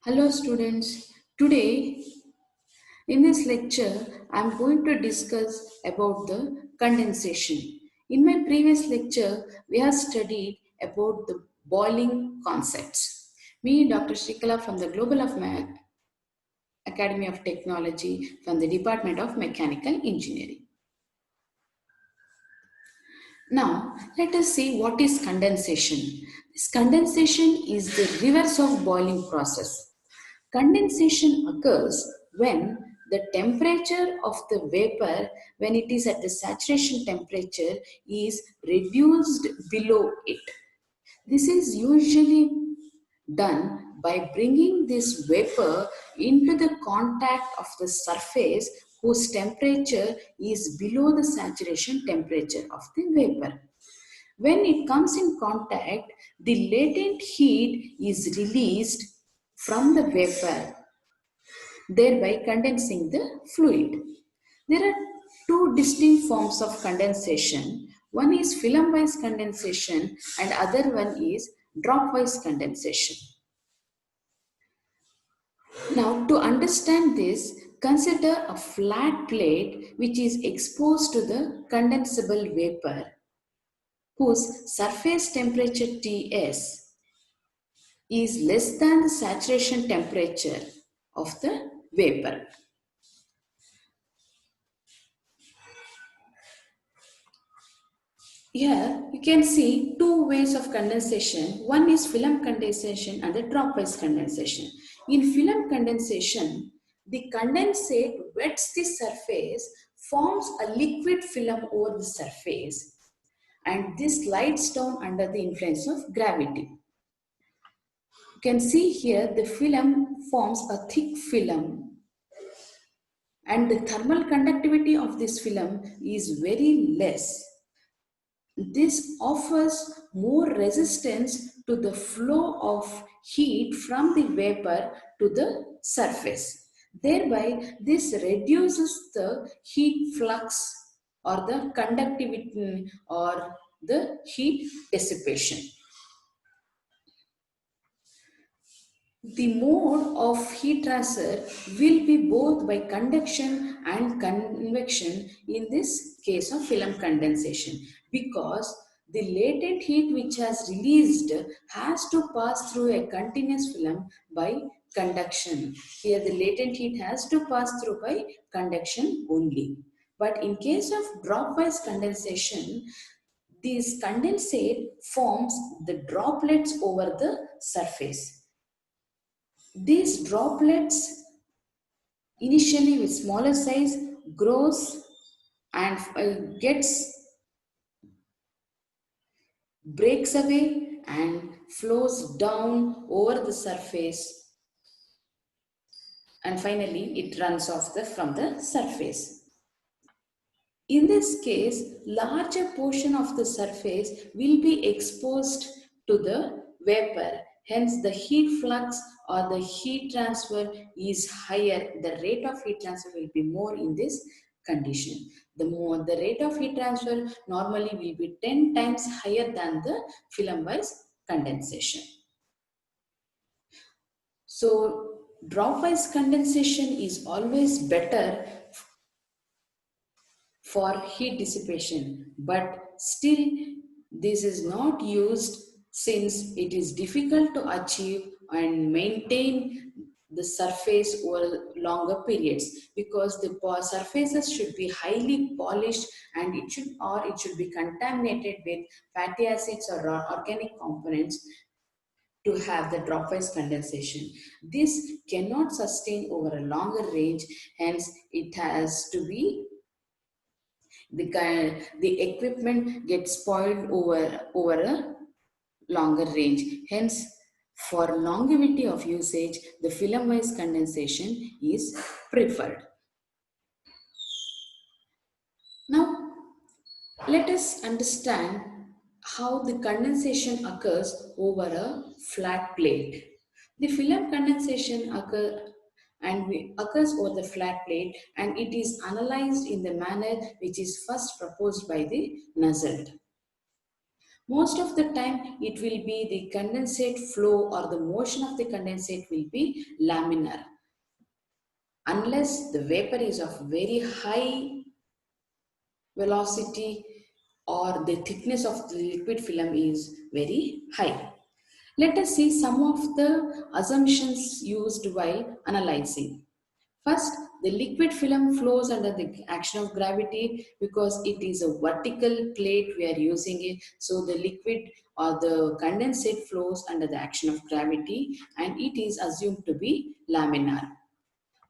Hello students. Today in this lecture I am going to discuss about the condensation. In my previous lecture we have studied about the boiling concepts. Me Dr. Shrikala from the Global of Academy of Technology from the Department of Mechanical Engineering. Now let us see what is condensation. This condensation is the reverse of boiling process. Condensation occurs when the temperature of the vapor, when it is at the saturation temperature, is reduced below it. This is usually done by bringing this vapor into the contact of the surface whose temperature is below the saturation temperature of the vapor. When it comes in contact, the latent heat is released from the vapor, thereby condensing the fluid. There are two distinct forms of condensation. One is film-wise condensation and other one is drop-wise condensation. Now, to understand this, consider a flat plate which is exposed to the condensable vapor whose surface temperature Ts is less than the saturation temperature of the vapor. Here you can see two ways of condensation. One is film condensation and the dropwise condensation. In film condensation, the condensate wets the surface, forms a liquid film over the surface, and this slides down under the influence of gravity. You can see here the film forms a thick film, and the thermal conductivity of this film is very less. This offers more resistance to the flow of heat from the vapor to the surface. Thereby, this reduces the heat flux or the conductivity or the heat dissipation. The mode of heat transfer will be both by conduction and convection in this case of film condensation, because the latent heat which has released has to pass through a continuous film by conduction. Here the latent heat has to pass through by conduction only. But in case of dropwise condensation, this condensate forms the droplets over the surface. These droplets, initially with smaller size, grows and breaks away and flows down over the surface, and finally it runs off from the surface. In this case, larger portion of the surface will be exposed to the vapor. Hence, the heat flux or the heat transfer is higher. The rate of heat transfer will be more in this condition. The rate of heat transfer normally will be 10 times higher than the film-wise condensation. So, drop-wise condensation is always better for heat dissipation, but still this is not used since it is difficult to achieve and maintain the surface over longer periods, because the surfaces should be highly polished and it should be contaminated with fatty acids or organic components to have the dropwise condensation. This cannot sustain over a longer range, hence it has to be the equipment gets spoiled over a longer range. Hence, for longevity of usage, the film-wise condensation is preferred. Now, let us understand how the condensation occurs over a flat plate. The film condensation occurs over the flat plate, and it is analyzed in the manner which is first proposed by the Nusselt. Most of the time, it will be the condensate flow or the motion of the condensate will be laminar. Unless the vapor is of very high velocity or the thickness of the liquid film is very high. Let us see some of the assumptions used while analyzing. First, the liquid film flows under the action of gravity because it is a vertical plate we are using it. So the liquid or the condensate flows under the action of gravity and it is assumed to be laminar.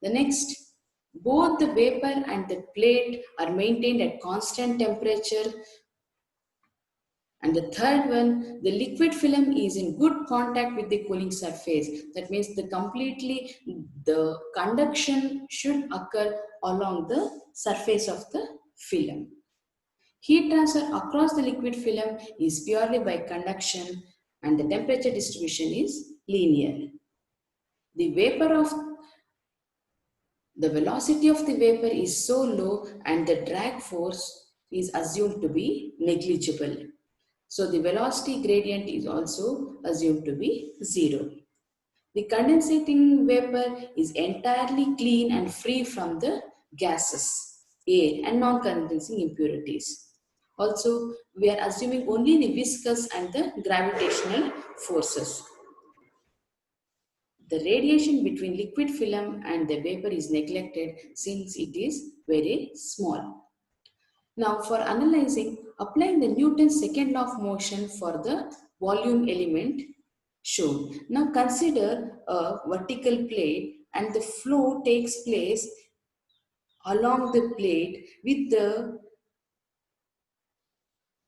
The next, both the vapor and the plate are maintained at constant temperature. And the third one, the liquid film is in good contact with the cooling surface. That means the conduction should occur along the surface of the film. Heat transfer across the liquid film is purely by conduction and the temperature distribution is linear. The vapor of the velocity of the vapor is so low and the drag force is assumed to be negligible. So the velocity gradient is also assumed to be zero. The condensating vapor is entirely clean and free from the gases, air and non-condensing impurities. Also, we are assuming only the viscous and the gravitational forces. The radiation between liquid film and the vapor is neglected since it is very small. Now for analyzing, applying the Newton's second law of motion for the volume element shown. Now consider a vertical plate and the flow takes place along the plate with the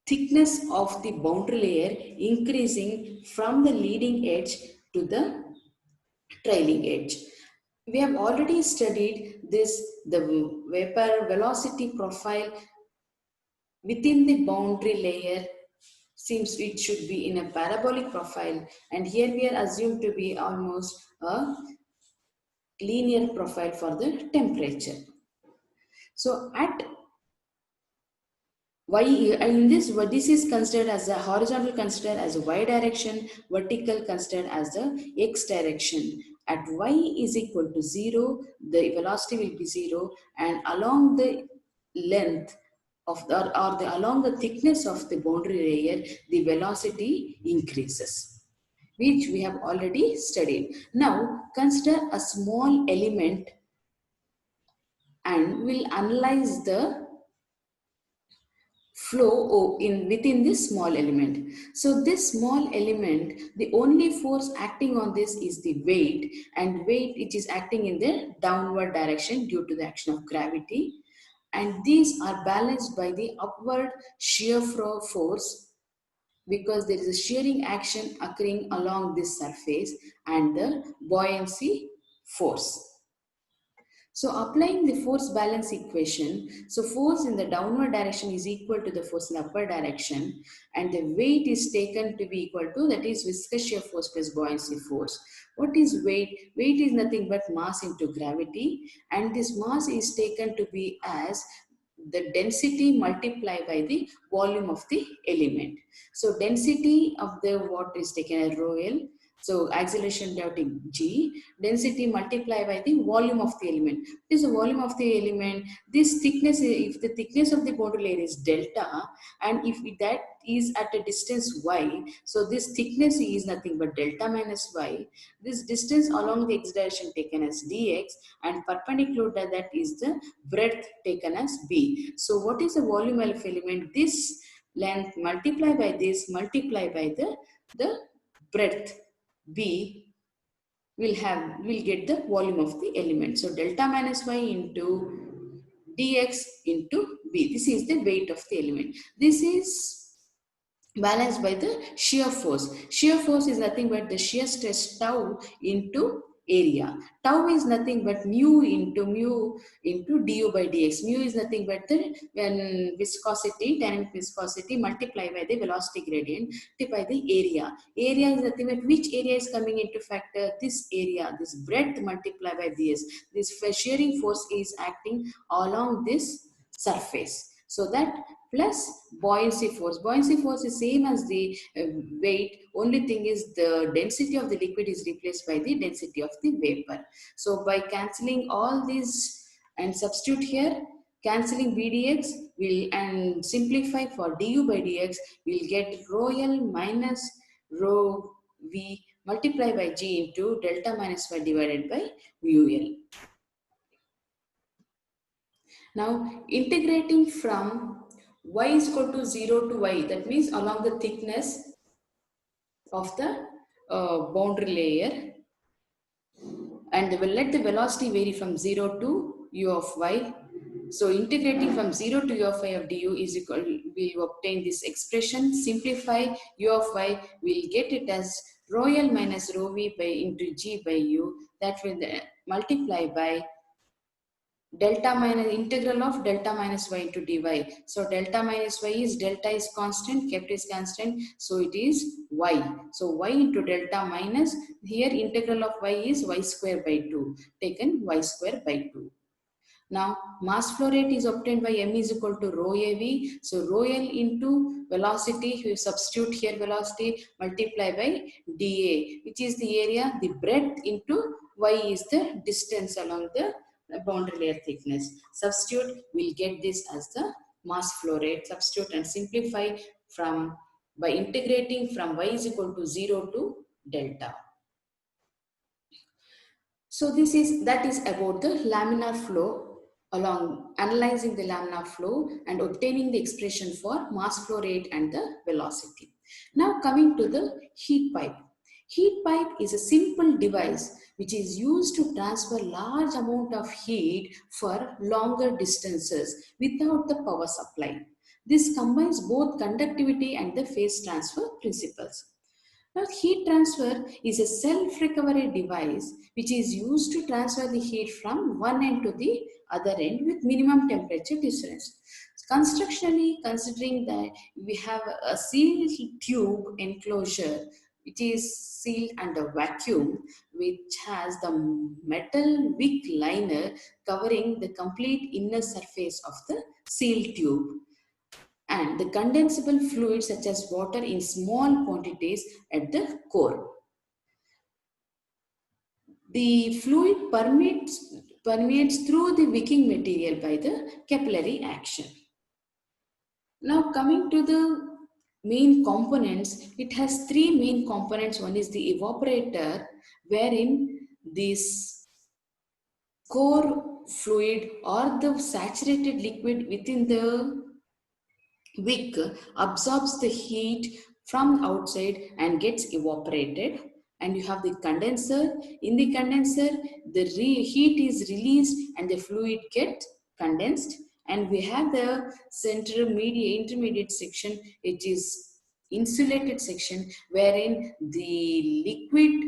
thickness of the boundary layer increasing from the leading edge to the trailing edge. We have already studied this, the vapor velocity profile within the boundary layer seems it should be in a parabolic profile, and here we are assumed to be almost a linear profile for the temperature. So at y in this is considered as a horizontal, considered as a y direction, vertical considered as the x direction. At y is equal to 0, the velocity will be 0, and along the length of along the thickness of the boundary layer, the velocity increases, which we have already studied. Now consider a small element and we'll analyze the flow in within this small element. So this small element, the only force acting on this is the weight, and weight it is acting in the downward direction due to the action of gravity, and these are balanced by the upward shear force because there is a shearing action occurring along this surface and the buoyancy force. So applying the force balance equation, so force in the downward direction is equal to the force in the upward direction, and the weight is taken to be equal to, that is viscous shear force plus buoyancy force. What is weight? Weight is nothing but mass into gravity, and this mass is taken to be as the density multiplied by the volume of the element. So density of the what is taken as rho L. So acceleration denoting G, density multiplied by the volume of the element. This is the volume of the element. This thickness, if the thickness of the boundary layer is delta, and if that is at a distance y, so this thickness is nothing but delta minus y. This distance along the x direction taken as dx, and perpendicular to that is the breadth taken as b. So what is the volume of element? This length multiplied by this multiplied by the breadth b will get the volume of the element. So delta minus y into dx into b. This is the weight of the element. This is balanced by the shear force. Shear force is nothing but the shear stress tau into area. Tau is nothing but mu into du by dx. Mu is nothing but the viscosity, dynamic viscosity multiplied by the velocity gradient by the area. Area is nothing but which area is coming into factor? This area, this breadth multiplied by this. This shearing force is acting along this surface. So that plus buoyancy force. Buoyancy force is same as the weight, only thing is the density of the liquid is replaced by the density of the vapor. So by cancelling all these and substitute here, cancelling bdx will and simplify for du by dx, we'll get rho l minus rho v multiplied by g into delta minus y divided by mu l. Now integrating from y is equal to 0 to y, that means along the thickness of the boundary layer, and we will let the velocity vary from 0 to u of y. So integrating from 0 to u of y of du is equal, we will obtain this expression, simplify u of y, we will get it as rho l minus rho v by into g by u, that will multiply by delta minus integral of delta minus y into dy. So delta minus y is, delta is constant, kept is constant, so it is y. So y into delta minus, here integral of y is y square by 2, taken y square by 2. Now, mass flow rate is obtained by m is equal to rho av. So, rho l into velocity, we substitute here velocity, multiply by dA, which is the area, the breadth into y is the distance along the boundary layer thickness. Substitute, we'll get this as the mass flow rate. Substitute and simplify from, by integrating from y is equal to 0 to delta. So that is about the laminar flow, along analyzing the laminar flow and obtaining the expression for mass flow rate and the velocity. Now coming to the heat pipe. Heat pipe is a simple device which is used to transfer large amount of heat for longer distances without the power supply. This combines both conductivity and the phase transfer principles. Now, heat transfer is a self-recovery device which is used to transfer the heat from one end to the other end with minimum temperature difference. Constructionally, considering that we have a sealed tube enclosure which is sealed under vacuum, which has the metal wick liner covering the complete inner surface of the sealed tube, and the condensable fluid such as water in small quantities at the core. The fluid permeates through the wicking material by the capillary action. Now coming to the main components, it has three main components. One is the evaporator, wherein this core fluid or the saturated liquid within the wick absorbs the heat from outside and gets evaporated. And you have the condenser. In the condenser, the heat is released and the fluid gets condensed. And we have the intermediate section, it is insulated section, wherein the liquid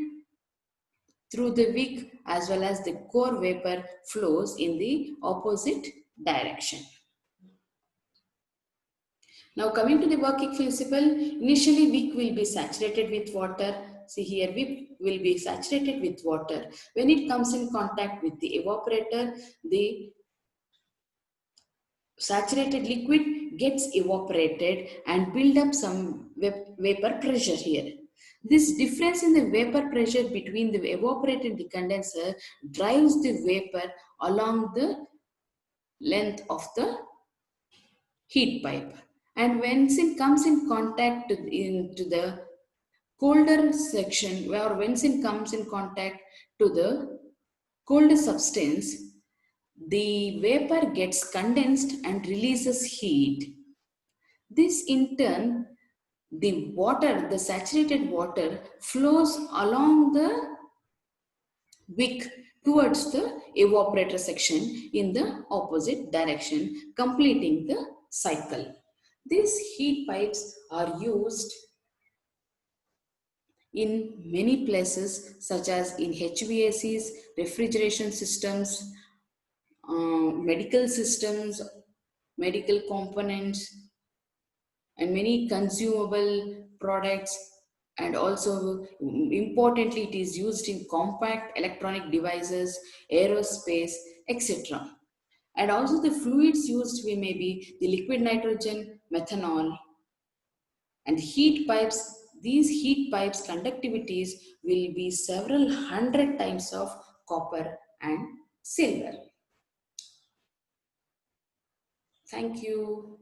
through the wick as well as the core vapor flows in the opposite direction. Now coming to the working principle, initially wick will be saturated with water. See here, wick will be saturated with water. When it comes in contact with the evaporator, the saturated liquid gets evaporated and build up some vapor pressure here. This difference in the vapor pressure between the evaporator and the condenser drives the vapor along the length of the heat pipe. And when it comes in contact into the colder section, where when it comes in contact to the colder substance, the vapor gets condensed and releases heat. This in turn, the water, the saturated water flows along the wick towards the evaporator section in the opposite direction, completing the cycle. These heat pipes are used in many places such as in HVACs, refrigeration systems, medical systems, medical components, and many consumable products, and also importantly it is used in compact electronic devices, aerospace, etc. And also the fluids used we may be the liquid nitrogen, methanol, and heat pipes. These heat pipes conductivities will be several hundred times of copper and silver. Thank you.